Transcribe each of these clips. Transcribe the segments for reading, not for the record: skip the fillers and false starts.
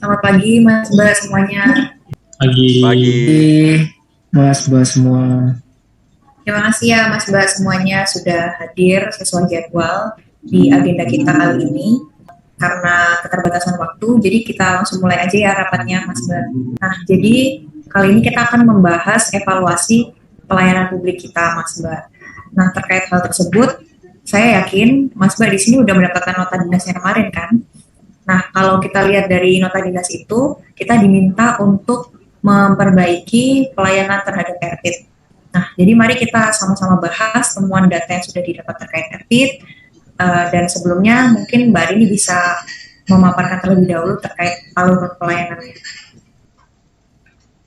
Selamat pagi Mas Mbak semuanya. Pagi. Mas semua. Terima kasih ya Mas Mbak semuanya sudah hadir sesuai jadwal di agenda kita kali ini. Karena keterbatasan waktu, jadi kita langsung mulai aja ya rapatnya Mas Mbak. Nah, jadi kali ini kita akan membahas evaluasi pelayanan publik kita Mas Mbak. Nah, terkait hal tersebut, saya yakin Mas Mbak di sini udah mendapatkan nota dinasnya kemarin kan? Nah, kalau kita lihat dari nota dinas itu, kita diminta untuk memperbaiki pelayanan terhadap RPID. Nah, jadi mari kita sama-sama bahas temuan data yang sudah didapat terkait RPID, dan sebelumnya mungkin Mbak Rini bisa memaparkan terlebih dahulu terkait alur pelayanannya.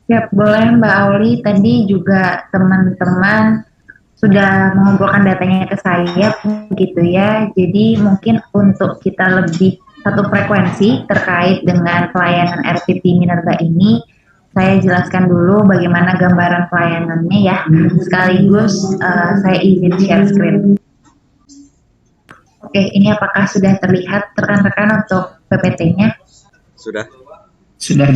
Ya, boleh Mbak Auli. Tadi juga teman-teman sudah mengumpulkan datanya ke saya, gitu ya. Jadi mungkin untuk kita lebih satu frekuensi terkait dengan pelayanan RPID di Minerba ini, saya jelaskan dulu bagaimana gambaran pelayanannya ya. Sekaligus saya izin share screen. Oke, ini apakah sudah terlihat rekan-rekan untuk PPT-nya? Sudah. Sudah.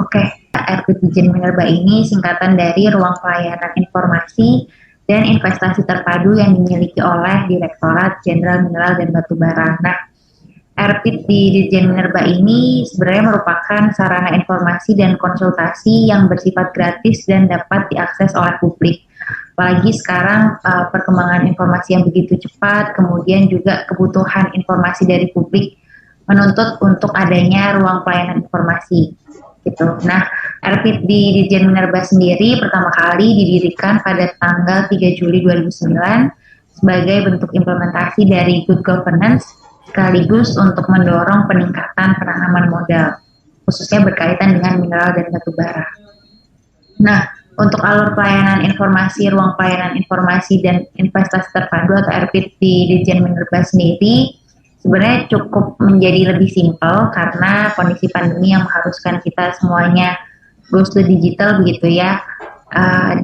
Oke, RPID Ditjen Minerba ini singkatan dari Ruang Pelayanan Informasi dan Investasi Terpadu yang dimiliki oleh Direktorat Jenderal Mineral dan Batubara. Nah, RPID di Ditjen Minerba ini sebenarnya merupakan sarana informasi dan konsultasi yang bersifat gratis dan dapat diakses oleh publik. Apalagi sekarang perkembangan informasi yang begitu cepat, kemudian juga kebutuhan informasi dari publik menuntut untuk adanya ruang pelayanan informasi. Gitu. Nah, RPID di Ditjen Minerba sendiri pertama kali didirikan pada tanggal 3 Juli 2009 sebagai bentuk implementasi dari Good Governance sekaligus untuk mendorong peningkatan penanaman modal, khususnya berkaitan dengan mineral dan batubara. Nah, untuk alur pelayanan informasi, ruang pelayanan informasi dan investasi terpadu atau RPID di Ditjen Minerba sendiri sebenarnya cukup menjadi lebih simpel karena kondisi pandemi yang mengharuskan kita semuanya goes to digital begitu ya,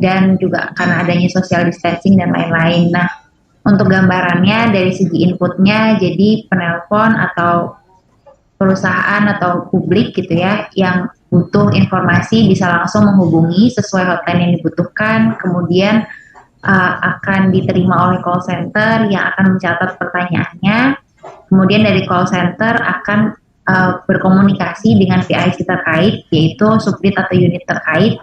dan juga karena adanya social distancing dan lain-lain. Nah, untuk gambarannya dari segi inputnya, jadi penelpon atau perusahaan atau publik gitu ya yang butuh informasi bisa langsung menghubungi sesuai hotline yang dibutuhkan, kemudian akan diterima oleh call center yang akan mencatat pertanyaannya, kemudian dari call center akan berkomunikasi dengan PIC terkait, yaitu subdit atau unit terkait.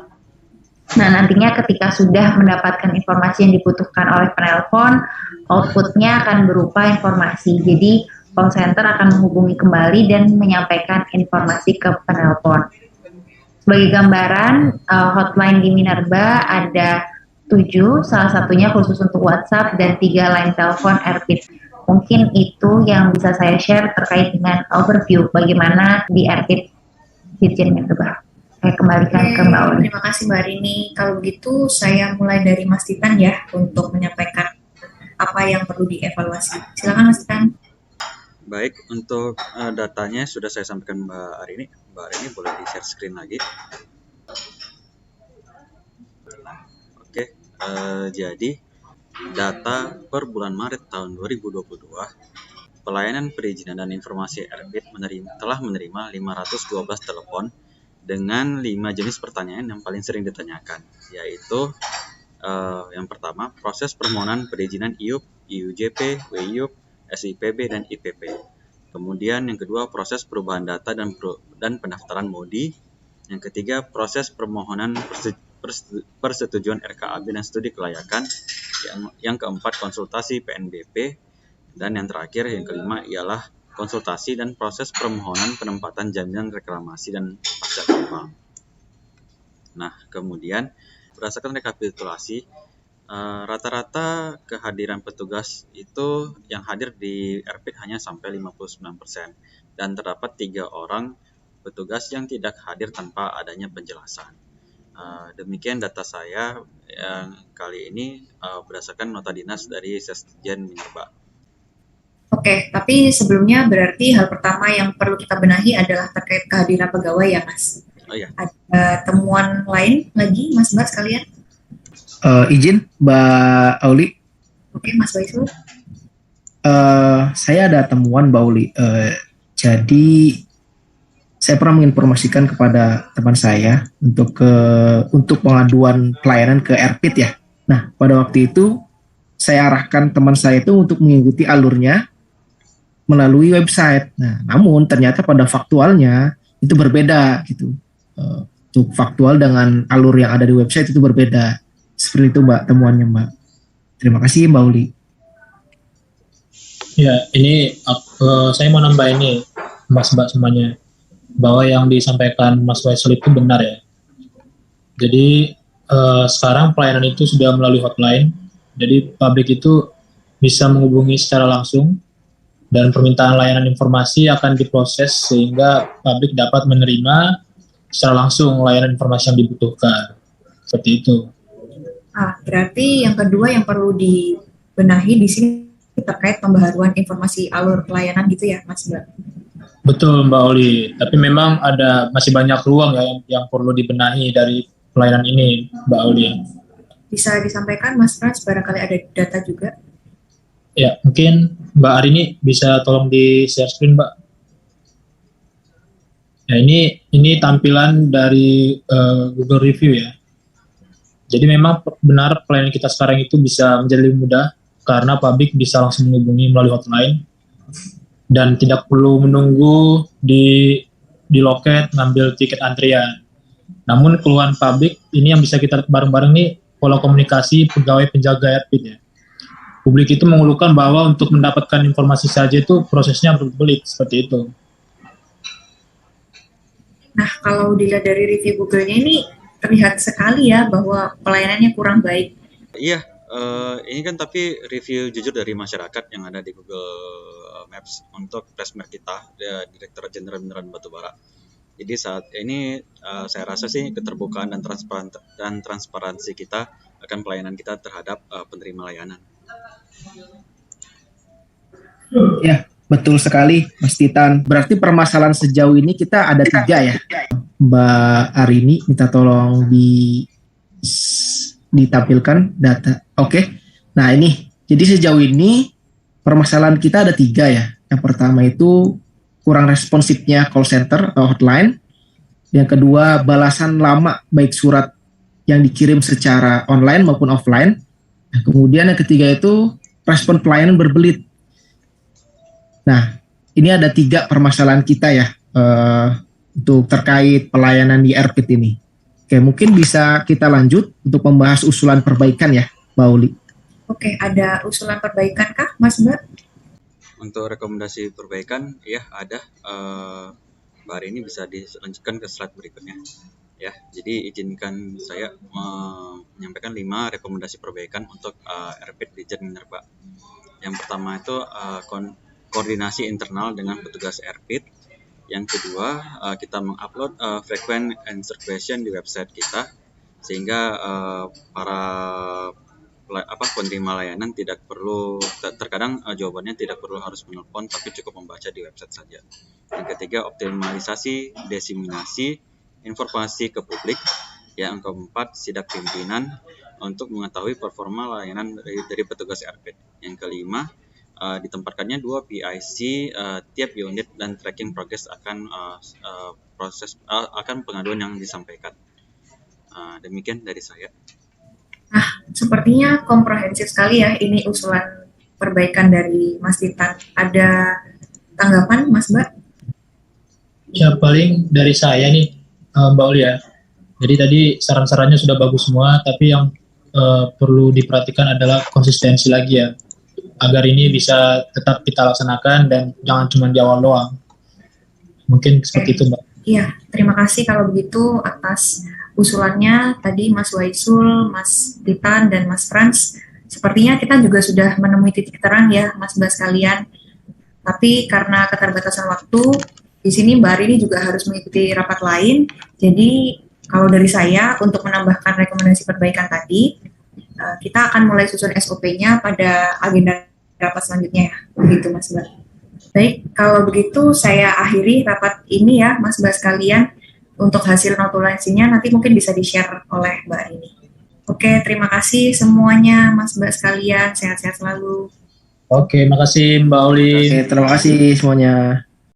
Nah, nantinya ketika sudah mendapatkan informasi yang dibutuhkan oleh penelpon, outputnya akan berupa informasi. Jadi call center akan menghubungi kembali dan menyampaikan informasi ke penelpon. Sebagai gambaran, hotline di Minerba ada 7, salah satunya khusus untuk WhatsApp dan 3 line telepon RPID. Mungkin itu yang bisa saya share terkait dengan overview bagaimana di RPID Ditjen Minerba. Saya kembalikan ke Mbak Oli. Terima kasih Mbak Rini. Kalau begitu saya mulai dari Mas Titan ya untuk menyampaikan apa yang perlu dievaluasi. Silakan Mas Titan. Baik, untuk datanya sudah saya sampaikan Mbak Arini. Mbak Arini boleh di-share screen lagi. Oke, jadi data per bulan Maret tahun 2022, pelayanan perizinan dan informasi RPID telah menerima 512 telepon dengan 5 jenis pertanyaan yang paling sering ditanyakan, yaitu yang pertama, proses permohonan perizinan IUP, IUJP, WIUP, SIPB, dan IPP. Kemudian yang kedua, proses perubahan data dan pendaftaran MODI. Yang ketiga, proses permohonan persetujuan RKAB dan studi kelayakan. Yang keempat, konsultasi PNBP. Dan yang terakhir, yang kelima, ialah konsultasi dan proses permohonan penempatan jaminan reklamasi dan pasca gempa. Nah, kemudian berdasarkan rekapitulasi, rata-rata kehadiran petugas itu yang hadir di RPID hanya sampai 59%, dan terdapat 3 orang petugas yang tidak hadir tanpa adanya penjelasan. Demikian data saya yang kali ini berdasarkan nota dinas dari Sesjen Minerba. Oke, tapi sebelumnya berarti hal pertama yang perlu kita benahi adalah terkait kehadiran pegawai ya Mas. Oh iya. Ada temuan lain lagi Mas sekalian? Izin Mbak Auli. Oke, Mas Baisul. Saya ada temuan Mbak Auli. Jadi saya pernah menginformasikan kepada teman saya untuk pengaduan pelayanan ke RPIT ya. Nah, pada waktu itu saya arahkan teman saya itu untuk mengikuti alurnya melalui website. Nah, namun ternyata pada faktualnya itu berbeda gitu. Untuk faktual dengan alur yang ada di website itu berbeda. Seperti itu Mbak temuannya Mbak. Terima kasih Mbak Uli. Ya, ini saya mau nambah ini, Mbak semuanya, bahwa yang disampaikan Mas Waisel itu benar ya. Jadi sekarang pelayanan itu sudah melalui hotline, jadi publik itu bisa menghubungi secara langsung dan permintaan layanan informasi akan diproses sehingga publik dapat menerima secara langsung layanan informasi yang dibutuhkan. Seperti itu. Berarti yang kedua yang perlu dibenahi di sini terkait pembaharuan informasi alur pelayanan gitu ya, Mas Mbak? Betul Mbak Oli, tapi memang masih banyak ruang ya yang perlu dibenahi dari pelayanan ini, Mbak Oli. Bisa disampaikan Mas Frans, barangkali ada data juga? Ya, mungkin Mbak Arini bisa tolong di share screen, Mbak. Ya, ini tampilan dari Google Review ya. Jadi memang benar pelayanan kita sekarang itu bisa menjadi lebih mudah karena publik bisa langsung menghubungi melalui hotline dan tidak perlu menunggu di loket ngambil tiket antrian. Namun keluhan publik ini yang bisa kita bareng-bareng nih pola komunikasi pegawai penjaga RPIT ya. Publik itu mengeluhkan bahwa untuk mendapatkan informasi saja itu prosesnya berbelit seperti itu. Nah, kalau dilihat dari review Google-nya ini terlihat sekali ya bahwa pelayanannya kurang baik. Iya, ini kan tapi review jujur dari masyarakat yang ada di Google Maps untuk Presmer kita, Direktorat Jenderal Mineral Batubara. Jadi saat ini saya rasa sih keterbukaan dan transparansi kita akan pelayanan kita terhadap penerima layanan. Ya, betul sekali Mas Titan. Berarti permasalahan sejauh ini kita ada 3 ya. Mbak Arini minta tolong ditampilkan data. Oke. Nah ini, jadi sejauh ini permasalahan kita ada 3 ya. Yang pertama itu kurang responsifnya call center atau hotline. Yang kedua balasan lama baik surat yang dikirim secara online maupun offline. Nah, kemudian yang ketiga itu respon pelayanan berbelit. Nah ini ada 3 permasalahan kita ya. Untuk terkait pelayanan di RPIT ini. Oke, mungkin bisa kita lanjut untuk membahas usulan perbaikan ya, Mbak Uli. Oke, ada usulan perbaikan kah, Mas Mbak? Untuk rekomendasi perbaikan, ya ada. Mbak Hari ini bisa dilanjutkan ke slide berikutnya. Ya, jadi izinkan saya menyampaikan 5 rekomendasi perbaikan untuk RPIT Dirjen Minerba. Yang pertama itu koordinasi internal dengan petugas RPIT. Yang kedua, kita mengupload frequent answer question di website kita sehingga para penerima layanan tidak perlu terkadang jawabannya tidak perlu harus menelpon tapi cukup membaca di website saja. Yang ketiga, optimalisasi diseminasi informasi ke publik. Yang keempat, sidak pimpinan untuk mengetahui performa layanan dari petugas RPIT. Yang kelima, ditempatkannya 2 PIC tiap unit dan tracking progress akan akan pengaduan yang disampaikan. Demikian dari saya. Sepertinya komprehensif sekali ya ini usulan perbaikan dari Mas Titan. Ada tanggapan Mas Mbak? Ya paling dari saya nih Mbak Uli ya. Jadi tadi saran-sarannya sudah bagus semua, tapi yang perlu diperhatikan adalah konsistensi lagi ya. Agar ini bisa tetap kita laksanakan dan jangan cuma di awal doang. Mungkin seperti itu Mbak. Iya, terima kasih kalau begitu atas usulannya tadi Mas Waisul, Mas Titan, dan Mas Frans. Sepertinya kita juga sudah menemui titik terang ya Mas Mbak sekalian. Tapi karena keterbatasan waktu, di sini Mbak Arini juga harus mengikuti rapat lain. Jadi kalau dari saya untuk menambahkan rekomendasi perbaikan tadi, kita akan mulai susun SOP-nya pada agenda rapat selanjutnya ya, begitu Mas Mbak. Baik, kalau begitu saya akhiri rapat ini ya Mas Mbak sekalian. Untuk hasil notulensinya nanti mungkin bisa di-share oleh Mbak Arini. Oke, terima kasih semuanya Mas Mbak sekalian, sehat-sehat selalu. Oke, makasih Mbak Oli. Oke, terima kasih semuanya.